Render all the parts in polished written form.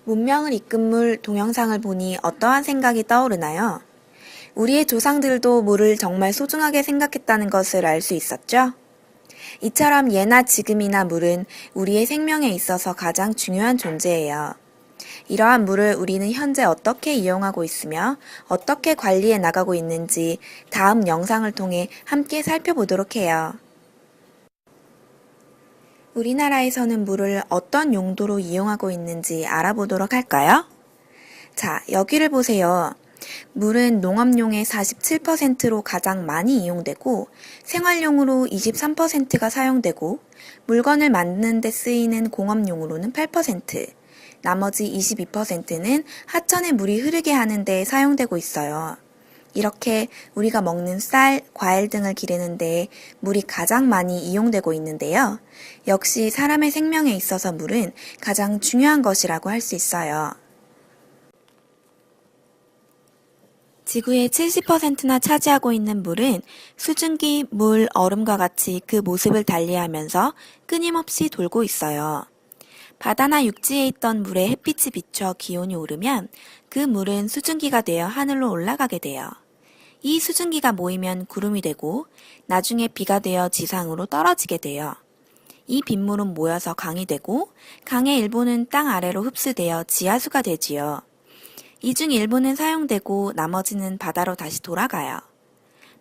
문명을 이끈 물 동영상을 보니 어떠한 생각이 떠오르나요? 우리의 조상들도 물을 정말 소중하게 생각했다는 것을 알 수 있었죠? 이처럼 예나 지금이나 물은 우리의 생명에 있어서 가장 중요한 존재예요. 이러한 물을 우리는 현재 어떻게 이용하고 있으며 어떻게 관리해 나가고 있는지 다음 영상을 통해 함께 살펴보도록 해요. 우리나라에서는 물을 어떤 용도로 이용하고 있는지 알아보도록 할까요? 자, 여기를 보세요. 물은 농업용의 47%로 가장 많이 이용되고 생활용으로 23%가 사용되고 물건을 만드는 데 쓰이는 공업용으로는 8%, 나머지 22%는 하천에 물이 흐르게 하는 데 사용되고 있어요. 이렇게 우리가 먹는 쌀, 과일 등을 기르는 데 물이 가장 많이 이용되고 있는데요. 역시 사람의 생명에 있어서 물은 가장 중요한 것이라고 할 수 있어요. 지구의 70%나 차지하고 있는 물은 수증기, 물, 얼음과 같이 그 모습을 달리하면서 끊임없이 돌고 있어요. 바다나 육지에 있던 물에 햇빛이 비춰 기온이 오르면 그 물은 수증기가 되어 하늘로 올라가게 돼요. 이 수증기가 모이면 구름이 되고 나중에 비가 되어 지상으로 떨어지게 돼요. 이 빗물은 모여서 강이 되고 강의 일부는 땅 아래로 흡수되어 지하수가 되지요. 이 중 일부는 사용되고 나머지는 바다로 다시 돌아가요.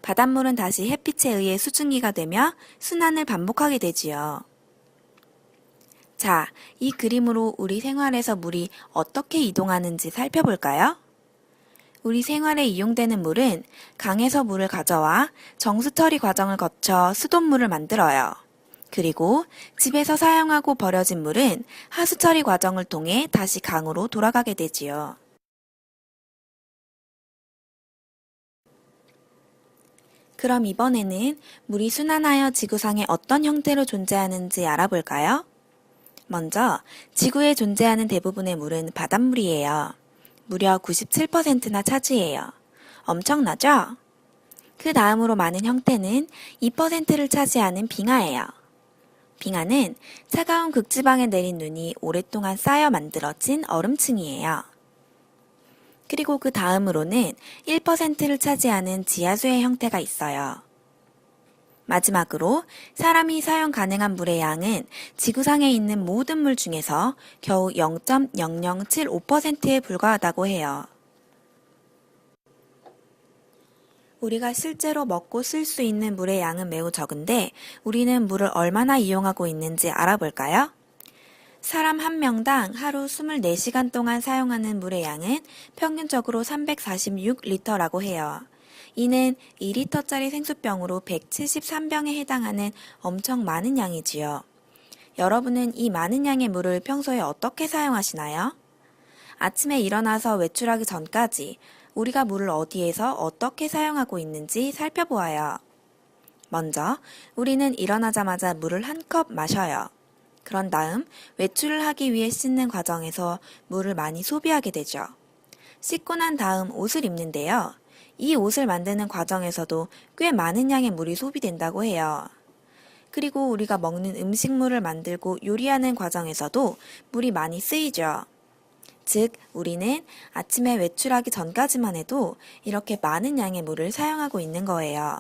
바닷물은 다시 햇빛에 의해 수증기가 되며 순환을 반복하게 되지요. 자, 이 그림으로 우리 생활에서 물이 어떻게 이동하는지 살펴볼까요? 우리 생활에 이용되는 물은 강에서 물을 가져와 정수 처리 과정을 거쳐 수돗물을 만들어요. 그리고 집에서 사용하고 버려진 물은 하수 처리 과정을 통해 다시 강으로 돌아가게 되지요. 그럼 이번에는 물이 순환하여 지구상에 어떤 형태로 존재하는지 알아볼까요? 먼저 지구에 존재하는 대부분의 물은 바닷물이에요. 무려 97%나 차지해요. 엄청나죠? 그 다음으로 많은 형태는 2%를 차지하는 빙하예요. 빙하는 차가운 극지방에 내린 눈이 오랫동안 쌓여 만들어진 얼음층이에요. 그리고 그 다음으로는 1%를 차지하는 지하수의 형태가 있어요. 마지막으로 사람이 사용 가능한 물의 양은 지구상에 있는 모든 물 중에서 겨우 0.0075%에 불과하다고 해요. 우리가 실제로 먹고 쓸 수 있는 물의 양은 매우 적은데 우리는 물을 얼마나 이용하고 있는지 알아볼까요? 사람 한 명당 하루 24시간 동안 사용하는 물의 양은 평균적으로 346리터라고 해요. 이는 2리터짜리 생수병으로 173병에 해당하는 엄청 많은 양이지요. 여러분은 이 많은 양의 물을 평소에 어떻게 사용하시나요? 아침에 일어나서 외출하기 전까지 우리가 물을 어디에서 어떻게 사용하고 있는지 살펴보아요. 먼저 우리는 일어나자마자 물을 한 컵 마셔요. 그런 다음 외출을 하기 위해 씻는 과정에서 물을 많이 소비하게 되죠. 씻고 난 다음 옷을 입는데요. 이 옷을 만드는 과정에서도 꽤 많은 양의 물이 소비된다고 해요. 그리고 우리가 먹는 음식물을 만들고 요리하는 과정에서도 물이 많이 쓰이죠. 즉, 우리는 아침에 외출하기 전까지만 해도 이렇게 많은 양의 물을 사용하고 있는 거예요.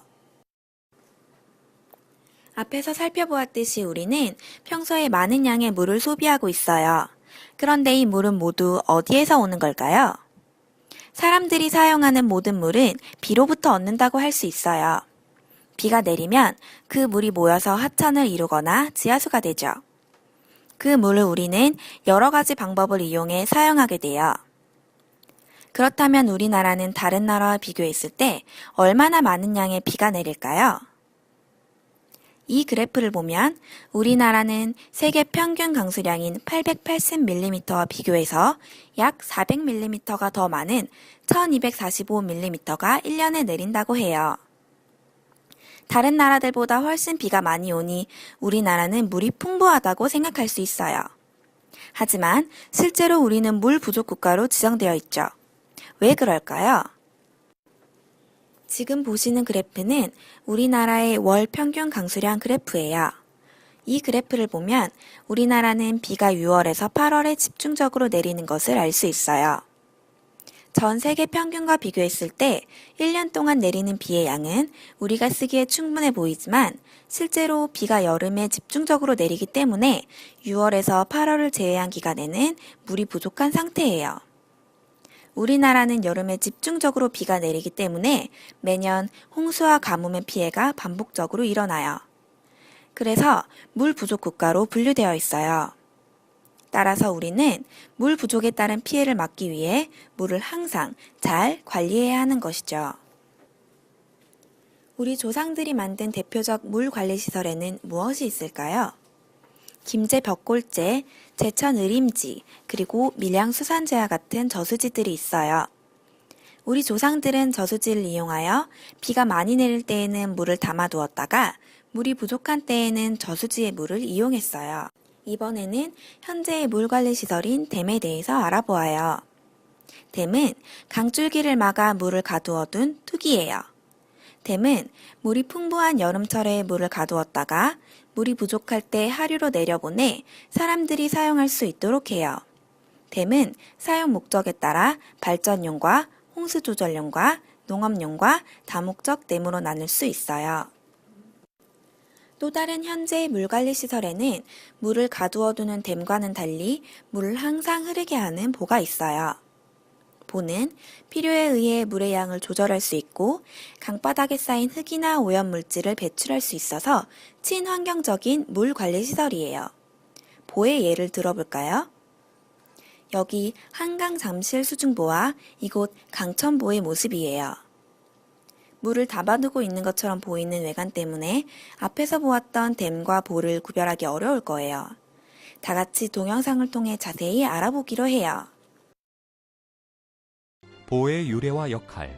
앞에서 살펴보았듯이 우리는 평소에 많은 양의 물을 소비하고 있어요. 그런데 이 물은 모두 어디에서 오는 걸까요? 사람들이 사용하는 모든 물은 비로부터 얻는다고 할 수 있어요. 비가 내리면 그 물이 모여서 하천을 이루거나 지하수가 되죠. 그 물을 우리는 여러 가지 방법을 이용해 사용하게 돼요. 그렇다면 우리나라는 다른 나라와 비교했을 때 얼마나 많은 양의 비가 내릴까요? 이 그래프를 보면 우리나라는 세계 평균 강수량인 880mm와 비교해서 약 400mm가 더 많은 1245mm가 1년에 내린다고 해요. 다른 나라들보다 훨씬 비가 많이 오니 우리나라는 물이 풍부하다고 생각할 수 있어요. 하지만 실제로 우리는 물 부족 국가로 지정되어 있죠. 왜 그럴까요? 지금 보시는 그래프는 우리나라의 월 평균 강수량 그래프예요. 이 그래프를 보면 우리나라는 비가 6월에서 8월에 집중적으로 내리는 것을 알 수 있어요. 전 세계 평균과 비교했을 때 1년 동안 내리는 비의 양은 우리가 쓰기에 충분해 보이지만 실제로 비가 여름에 집중적으로 내리기 때문에 6월에서 8월을 제외한 기간에는 물이 부족한 상태예요. 우리나라는 여름에 집중적으로 비가 내리기 때문에 매년 홍수와 가뭄의 피해가 반복적으로 일어나요. 그래서 물 부족 국가로 분류되어 있어요. 따라서 우리는 물 부족에 따른 피해를 막기 위해 물을 항상 잘 관리해야 하는 것이죠. 우리 조상들이 만든 대표적 물 관리 시설에는 무엇이 있을까요? 김제 벽골제, 제천 의림지, 그리고 밀양 수산제와 같은 저수지들이 있어요. 우리 조상들은 저수지를 이용하여 비가 많이 내릴 때에는 물을 담아두었다가 물이 부족한 때에는 저수지의 물을 이용했어요. 이번에는 현재의 물관리 시설인 댐에 대해서 알아보아요. 댐은 강줄기를 막아 물을 가두어둔 뚜기예요. 댐은 물이 풍부한 여름철에 물을 가두었다가 물이 부족할 때 하류로 내려보내 사람들이 사용할 수 있도록 해요. 댐은 사용 목적에 따라 발전용과 홍수 조절용과 농업용과 다목적 댐으로 나눌 수 있어요. 또 다른 현재의 물관리 시설에는 물을 가두어두는 댐과는 달리 물을 항상 흐르게 하는 보가 있어요. 보는 필요에 의해 물의 양을 조절할 수 있고 강바닥에 쌓인 흙이나 오염물질을 배출할 수 있어서 친환경적인 물 관리 시설이에요. 보의 예를 들어볼까요? 여기 한강 잠실 수중보와 이곳 강천보의 모습이에요. 물을 담아두고 있는 것처럼 보이는 외관 때문에 앞에서 보았던 댐과 보를 구별하기 어려울 거예요. 다 같이 동영상을 통해 자세히 알아보기로 해요. 보의 유래와 역할,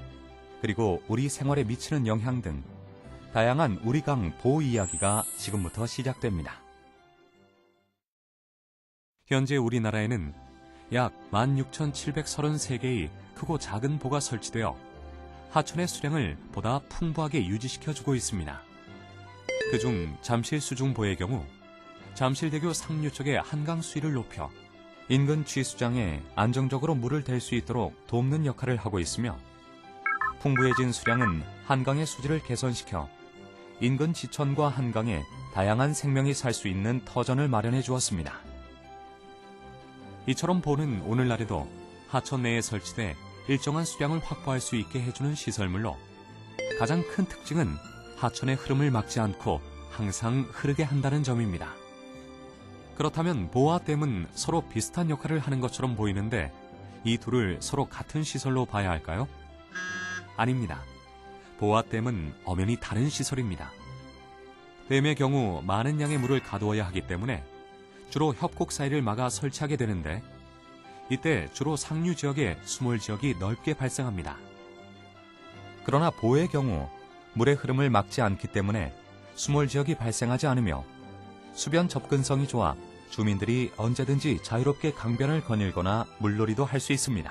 그리고 우리 생활에 미치는 영향 등 다양한 우리강 보 이야기가 지금부터 시작됩니다. 현재 우리나라에는 약 16,733개의 크고 작은 보가 설치되어 하천의 수량을 보다 풍부하게 유지시켜주고 있습니다. 그중 잠실 수중보의 경우 잠실대교 상류 쪽의 한강 수위를 높여 인근 취수장에 안정적으로 물을 댈 수 있도록 돕는 역할을 하고 있으며 풍부해진 수량은 한강의 수질을 개선시켜 인근 지천과 한강에 다양한 생명이 살 수 있는 터전을 마련해 주었습니다. 이처럼 보는 오늘날에도 하천 내에 설치돼 일정한 수량을 확보할 수 있게 해주는 시설물로 가장 큰 특징은 하천의 흐름을 막지 않고 항상 흐르게 한다는 점입니다. 그렇다면 보와 댐은 서로 비슷한 역할을 하는 것처럼 보이는데 이 둘을 서로 같은 시설로 봐야 할까요? 아닙니다. 보와 댐은 엄연히 다른 시설입니다. 댐의 경우 많은 양의 물을 가두어야 하기 때문에 주로 협곡 사이를 막아 설치하게 되는데 이때 주로 상류 지역에 수몰 지역이 넓게 발생합니다. 그러나 보의 경우 물의 흐름을 막지 않기 때문에 수몰 지역이 발생하지 않으며 수변 접근성이 좋아 주민들이 언제든지 자유롭게 강변을 거닐거나 물놀이도 할 수 있습니다.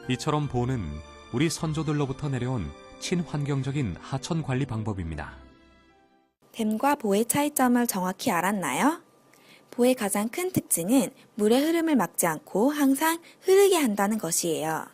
이처럼 보는 우리 선조들로부터 내려온 친환경적인 하천 관리 방법입니다. 댐과 보의 차이점을 정확히 알았나요? 보의 가장 큰 특징은 물의 흐름을 막지 않고 항상 흐르게 한다는 것이에요.